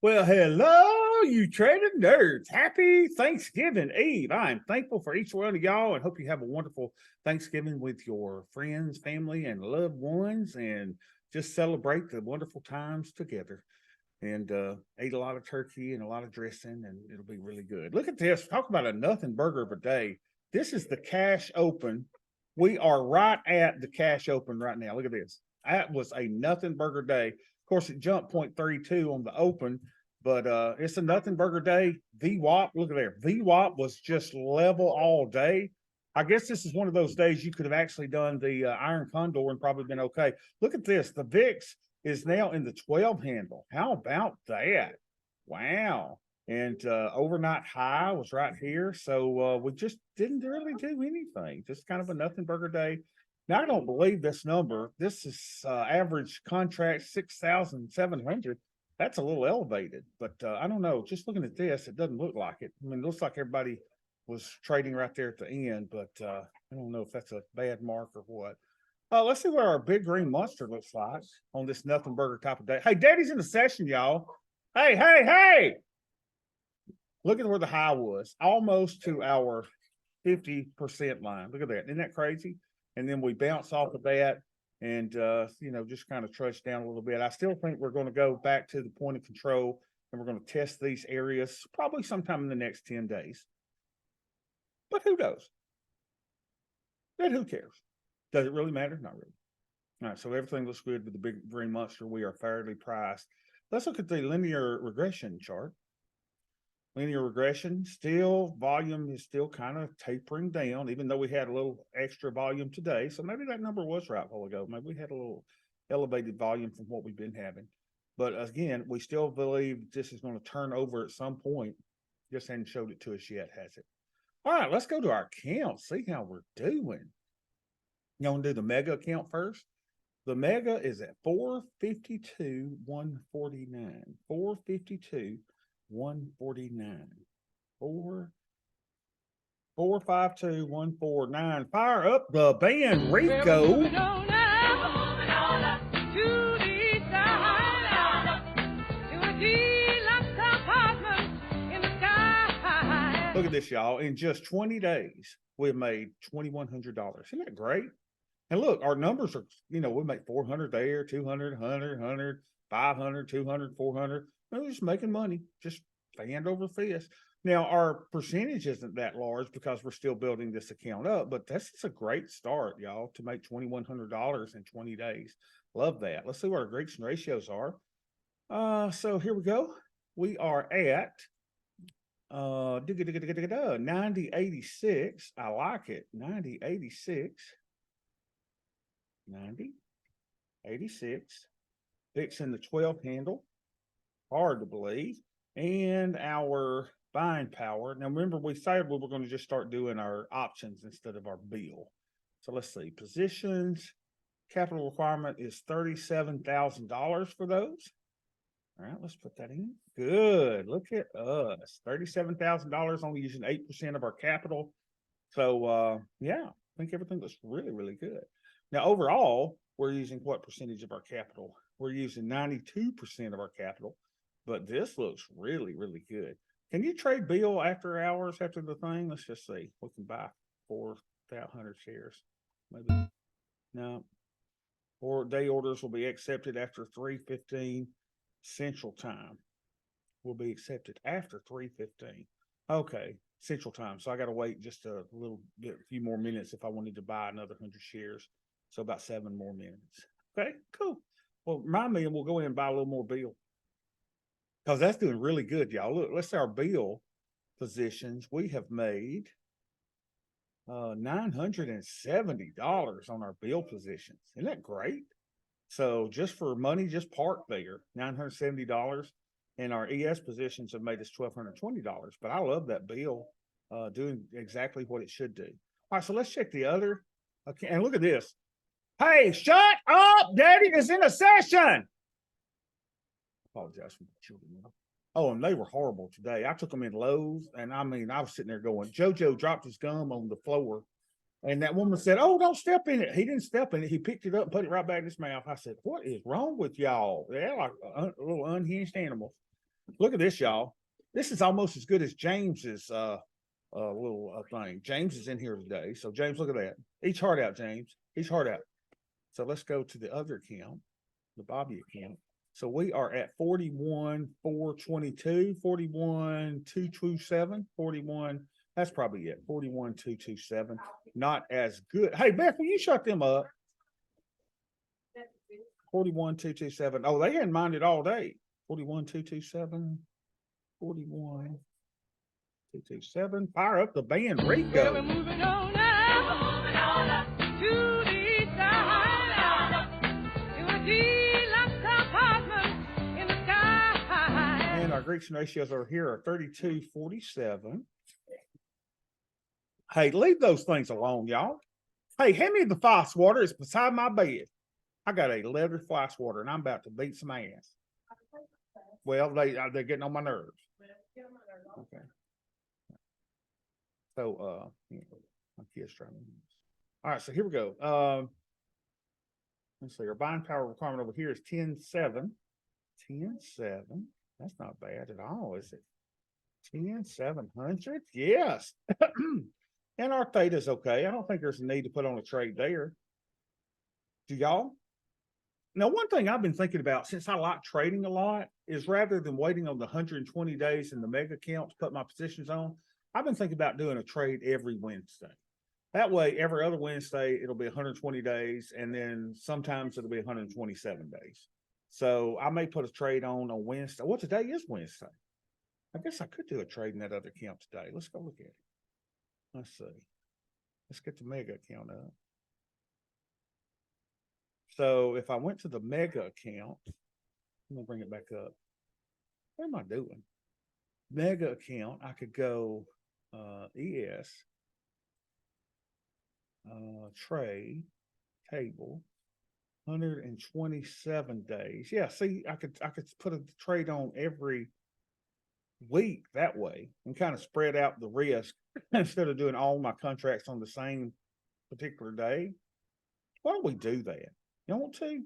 Well, hello, you trading nerds. Happy Thanksgiving Eve. I am thankful for each one of y'all and hope you have a wonderful Thanksgiving with your friends, family, and loved ones and just celebrate the wonderful times together. And ate a lot of turkey and a lot of dressing, and it'll be really good. Look at this. Talk about a nothing burger of a day. This is the cash open. We are right at the cash open right now. Look at this. That was a nothing burger day. Of course, it jumped 0.32 on the open, but it's a nothing burger day. VWAP, look at there. VWAP was just level all day. I guess this is one of those days you could have actually done the Iron Condor and probably been okay. Look at this. The VIX is now in the 12 handle. How about that? Wow. And overnight high was right here. So we just didn't really do anything. Just kind of a nothing burger day. Now, I don't believe this number. This is average contract 6,700. That's a little elevated, but I don't know. Just looking at this, it doesn't look like it. I mean, it looks like everybody was trading right there at the end, but I don't know if that's a bad mark or what. Let's see what our big green monster looks like on this nothing burger type of day. Hey, Daddy's in the session, y'all. Hey, hey, hey. Look at where the high was, almost to our 50% line. Look at that. Isn't that crazy? And then we bounce off of that and, just kind of trudge down a little bit. I still think we're going to go back to the point of control and we're going to test these areas probably sometime in the next 10 days. But who knows? And who cares? Does it really matter? Not really. All right, so everything looks good with the big green monster. We are fairly priced. Let's look at the linear regression chart. Linear regression, still volume is still kind of tapering down, even though we had a little extra volume today. So maybe that number was right a while ago. Maybe we had a little elevated volume from what we've been having. But again, we still believe this is going to turn over at some point. Just hadn't showed it to us yet, has it? All right, let's go to our account, see how we're doing. You want to do the mega account first? The mega is at 452, 149. 452, 149. 452, 149. Fire up the band, Rico. Look at this, y'all. In just 20 days, we've made $2,100. Isn't that great? And look, our numbers are, we make 400 there, 200, 100, 100, 500, 200, 400. We're just making money, just hand over fist. Now, our percentage isn't that large because we're still building this account up, but that's a great start, y'all, to make $2,100 in 20 days. Love that. Let's see what our Greeks and ratios are. So here we go. We are at 9086. I like it. 9086. 9086. Fixing the 12 handle. Hard to believe. And our buying power. Now, remember, we said we were going to just start doing our options instead of our bill. So let's see. Positions. Capital requirement is $37,000 for those. All right, let's put that in. Good. Look at us. $37,000, only using 8% of our capital. So, yeah, I think everything looks really, really good. Now, overall, we're using what percentage of our capital? We're using 92% of our capital, but this looks really, really good. Can you trade bill after hours after the thing? Let's just see. We can buy 4,000 shares. Maybe. No. Or day orders will be accepted after 3:15 Central Time. Will be accepted after 3:15. Okay, Central Time. So I got to wait just a few more minutes if I wanted to buy another 100 shares. So about 7 more minutes. Okay, cool. Well, remind me, and we'll go in and buy a little more bill because that's doing really good, y'all. Look, let's say our bill positions. We have made $970 on our bill positions. Isn't that great? So just for money, just parked there, $970. And our ES positions have made us $1,220. But I love that bill doing exactly what it should do. All right, so let's check the other. Okay, and look at this. Hey, shut up! Daddy is in a session. Apologize for the children. Oh, and they were horrible today. I took them in Lowe's, and I was sitting there going, JoJo dropped his gum on the floor. And that woman said, "Oh, don't step in it." He didn't step in it. He picked it up and put it right back in his mouth. I said, "What is wrong with y'all? They're like little unhinged animals." Look at this, y'all. This is almost as good as James's little thing. James is in here today. So James, look at that. Each heart out, James. Each heart out. So let's go to the other account, the Bobby account. So we are at 41,422, 41,227, 41. That's probably it. 41,227. Not as good. Hey, Beth, will you shut them up? 41,227. Oh, they hadn't minded all day. 41,227. 41,227. Fire up the band, Rico. Well, we're moving on now. Moving on up to the east side. To a deluxe apartment in the sky. And our Grecian ratios over here are 32,47. Hey, leave those things alone, y'all. Hey, hand me the fly swatter. It's beside my bed. I got a leather fly swatter, and I'm about to beat some ass. Well, they're getting on my nerves. Okay. So, my kids trying to. All right, so here we go. Let's see. Our buying power requirement over here is 10.7. 10.7. That's not bad at all, is it? 10,700. Yes. And our theta's okay. I don't think there's a need to put on a trade there. Do y'all? Now, one thing I've been thinking about since I like trading a lot is rather than waiting on the 120 days in the mega account to put my positions on, I've been thinking about doing a trade every Wednesday. That way, every other Wednesday, it'll be 120 days, and then sometimes it'll be 127 days. So I may put a trade on Wednesday. Well, today is Wednesday. I guess I could do a trade in that other account today. Let's go look at it. Let's see. Let's get the mega account up. So if I went to the mega account, I'm gonna bring it back up. What am I doing? Mega account, I could go ES, trade, table, 127 days. Yeah, see, I could put a trade on every week that way and kind of spread out the risk instead of doing all my contracts on the same particular day. Why don't we do that? You want to?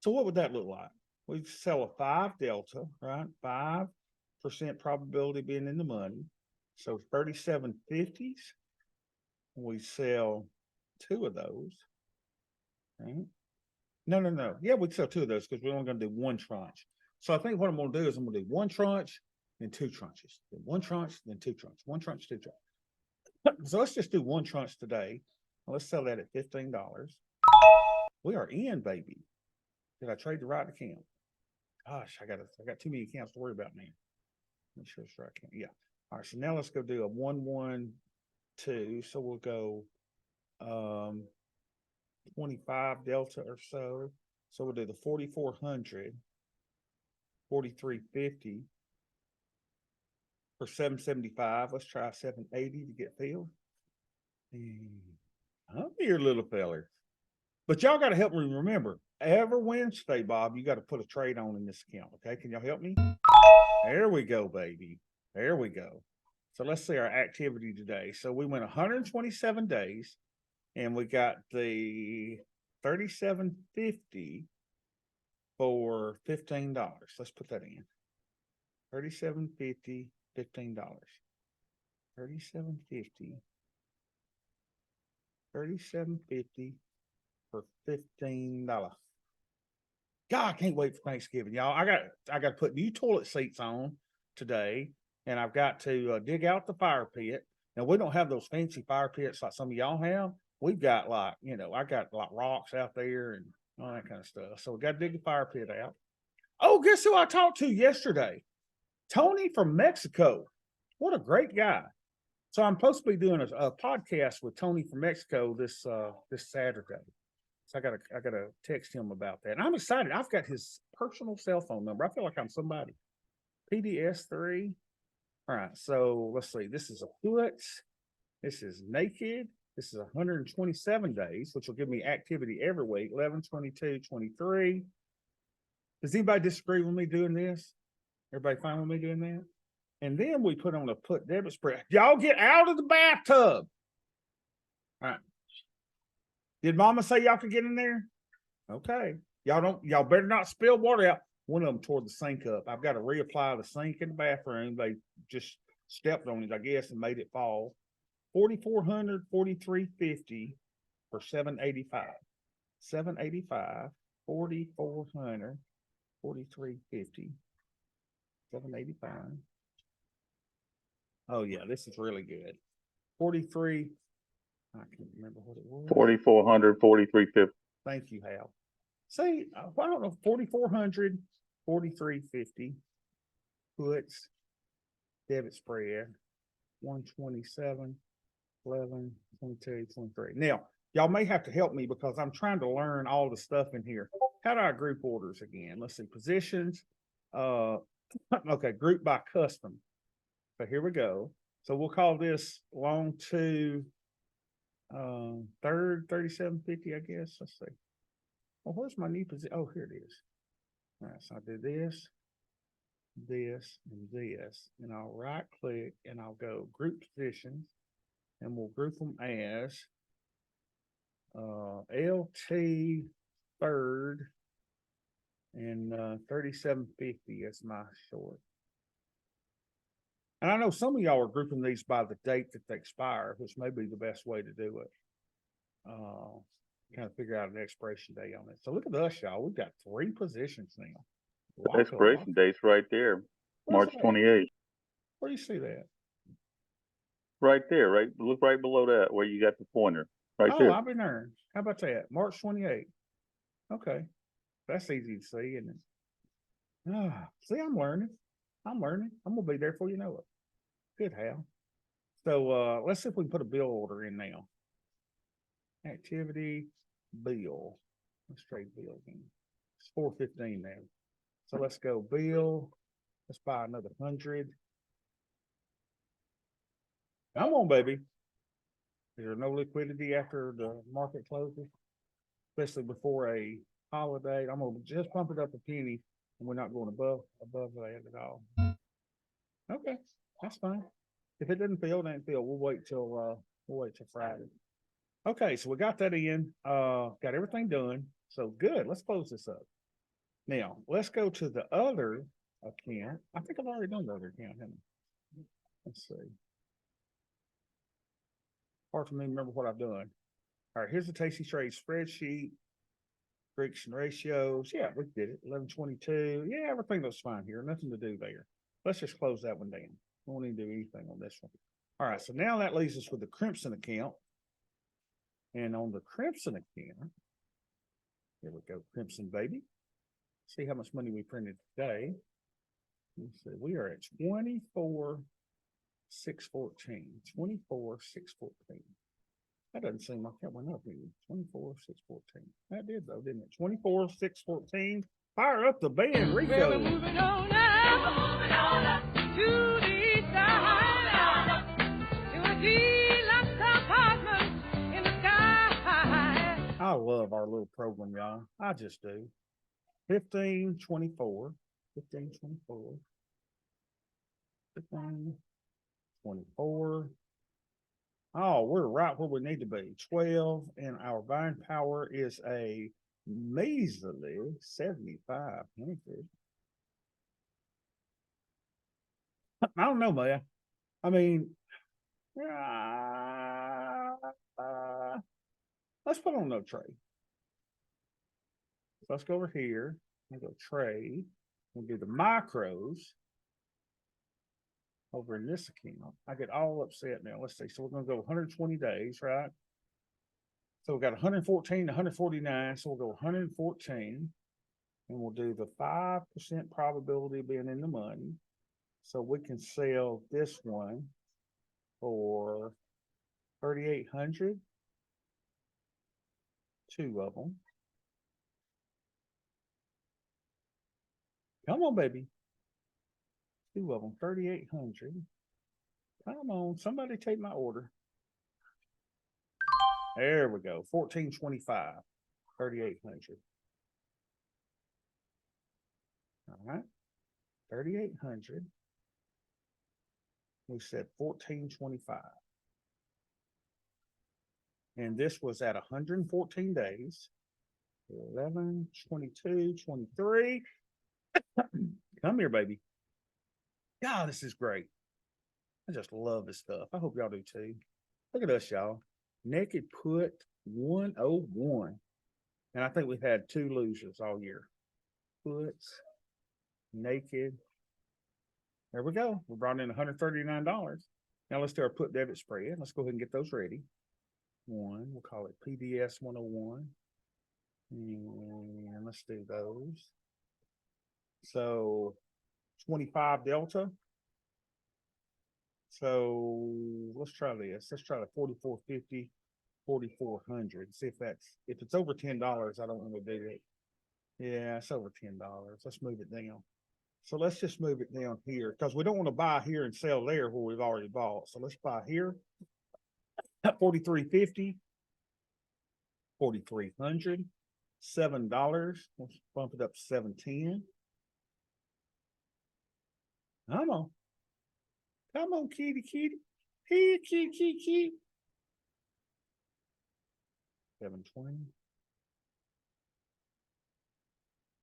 So what would that look like? We sell a 5 delta, right? 5% probability of being in the money. So 37.50s. We sell 2 of those. Right? No. Yeah, we'd sell 2 of those because we're only going to do 1 tranche. So I think what I'm going to do is I'm going to do 1 tranche, then 2 tranches. Then 1 tranche, then 2 tranches. 1 tranche, 2 tranches. So let's just do 1 tranche today. Let's sell that at $15. We are in, baby. Did I trade the right account? Gosh, I got too many accounts to worry about now. Make sure it's the right account. Yeah. All right. So now let's go do a 112. So we'll go 25 delta or so. So we'll do the 4,400, 43.50 for 775. Let's try 780 to get filled. I'm here, little feller. But y'all got to help me remember, every Wednesday, Bob, you got to put a trade on in this account. Okay. Can y'all help me? There we go, baby. There we go. So let's see our activity today. So we went 127 days and we got the 37.50 for $15. Let's put that in. 37.50, $15. 37.50. 37.50 for $15. God, I can't wait for Thanksgiving, y'all. I got to put new toilet seats on today, and I've got to dig out the fire pit. Now we don't have those fancy fire pits like some of y'all have. We've got I got like rocks out there and all that kind of stuff. So we got to dig the fire pit out. Oh, guess who I talked to yesterday? Tony from Mexico. What a great guy. So I'm supposed to be doing a podcast with Tony from Mexico this Saturday. So I gotta text him about that. And I'm excited. I've got his personal cell phone number. I feel like I'm somebody. PDS3. All right. So let's see. This is a foot. This is naked. This is 127 days, which will give me activity every week. 11, 22, 23. Does anybody disagree with me doing this? Everybody fine with me doing that? And then we put on a put debit spread. Y'all get out of the bathtub. All right. Did mama say y'all could get in there? Okay. Y'all better not spill water out. one of them tore the sink up. I've got to reapply the sink in the bathroom. They just stepped on it, I guess, and made it fall. 4,400, 43.50 for 785. 785, 4,400, 43.50. 785. Oh yeah, this is really good. 43. I can't remember what it was. 4,400, 43.50. Thank you, Hal. See, I don't know, 4,400, 43.50 puts debit spread 127, 11, 22, 23. Now, y'all may have to help me because I'm trying to learn all the stuff in here. How do I group orders again? Let's see, positions. Okay, group by custom. So here we go. So we'll call this long to third 37.50, I guess. Let's see. Well, where's my new position? Oh, here it is. All right, so I do this, and this, and I'll right click and I'll go group positions, and we'll group them as LT third and 37.50 as my short. And I know some of y'all are grouping these by the date that they expire, which may be the best way to do it. Kind of figure out an expiration date on it. So look at us, y'all. We've got 3 positions now. The expiration date's right there, Where's March that? 28th. Where do you see that? Right there, right? Look right below that where you got the pointer. Right Oh, there. I've been there. How about that? March 28th. Okay. That's easy to see, isn't it? See, I'm learning. I'm learning. I'm gonna be there before you know it. Good, Hal. So let's see if we can put a bill order in now. Activity bill. Let's trade bill again. It's 415 now. So let's go bill. Let's buy another 100. Come on, baby. Is there no liquidity after the market closes? Especially before a holiday. I'm gonna just pump it up a penny and we're not going above that at all. Okay, that's fine. If it doesn't fill, it doesn't fill. We'll wait till Friday. Okay, so we got that in, got everything done. So good, let's close this up. Now, let's go to the other account. I think I've already done the other account, haven't I? Let's see. Hard for me to remember what I've done. All right, here's the Tasty Trade spreadsheet. Friction ratios. Yeah, we did it. 1122. Yeah, everything looks fine here. Nothing to do there. Let's just close that one down. We won't need to do anything on this one. All right, so now that leaves us with the Crimson account. And on the Crimson account, here we go, Crimson baby. See how much money we printed today. Let's see, we are at 24,614. 24,614. That doesn't seem like that went up here. 24,614. That did though, didn't it? 24,614. Fire up the band, Well, we're Rico. moving on now to the side, to a deluxe apartment in the sky. I love our little program, y'all. I just do. 1524. 1524. 1524. Oh, we're right where we need to be. 12, and our buying power is a measly 7,500. I don't know, man. I mean, let's put on no trade. Let's go over here and go trade. We'll do the micros over in this account. I get all upset now. Let's see. So we're going to go 120 days, right? So we got 114, 149. So we'll go 114 and we'll do the 5% probability of being in the money. So we can sell this one for 3,800. 2 of them. Come on, baby. 2 of them, 3,800. Come on, somebody take my order. There we go, 1425, 3,800. All right, 3,800. We said 1425. And this was at 114 days. 11, 22, 23. Come here, baby. God, this is great. I just love this stuff. I hope y'all do too. Look at us, y'all. Naked Put 101. And I think we've had 2 losers all year. Puts, naked. There we go. We brought in $139. Now let's do our put debit spread. Let's go ahead and get those ready. We'll call it PDS 101. And let's do those. So 25 delta. So let's try this. Let's try the 4450, 4400. See if it's over $10, I don't want to do it. Yeah, it's over $10. Let's move it down. So let's just move it down here because we don't want to buy here and sell there where we've already bought. So let's buy here at 4350, 4300, $7. Let's bump it up to 710. Come on. Come on, kitty, kitty. Here, kitty, kitty, kitty. 720.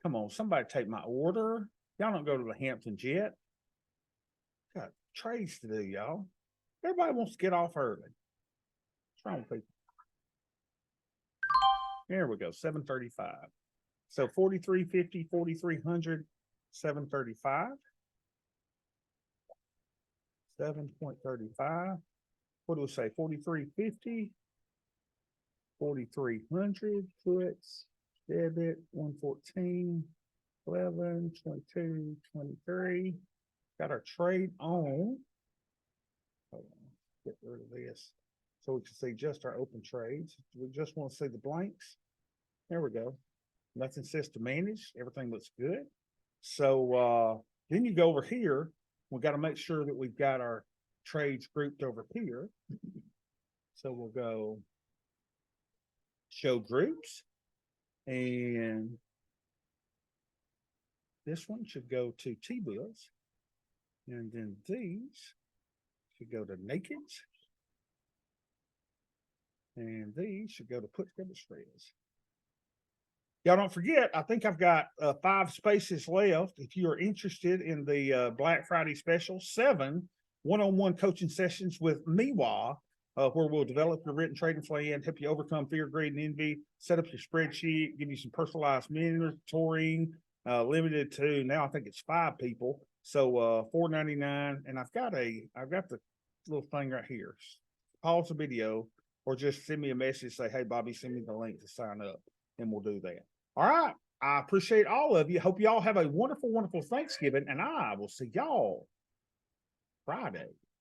Come on, somebody take my order. Y'all don't go to the Hamptons yet. Got trades to do, y'all. Everybody wants to get off early. What's wrong with people? There we go, 735. So 4350, 4300, 735. 7.35. What do we say? 4350, 4300 puts, debit 114, 11, 22, 23. Got our trade on. Hold on, get rid of this so we can see just our open trades. We just want to see the blanks. There we go. Nothing says to manage. Everything looks good. So then you go over here. We got to make sure that we've got our trades grouped over here. So we'll go show groups. And this one should go to T-bills. And then these should go to nakeds. And these should go to put debit spreads. Y'all don't forget, I think I've got 5 spaces left. If you are interested in the Black Friday special, 7 one-on-one coaching sessions with Miwa, where we'll develop your written trading plan, help you overcome fear, greed, and envy, set up your spreadsheet, give you some personalized mentoring, limited to now I think it's 5 people. So $4.99, and I've got the little thing right here. Pause the video or just send me a message, say, hey Bobby, send me the link to sign up, and we'll do that. All right. I appreciate all of you. Hope y'all have a wonderful, wonderful Thanksgiving, and I will see y'all Friday.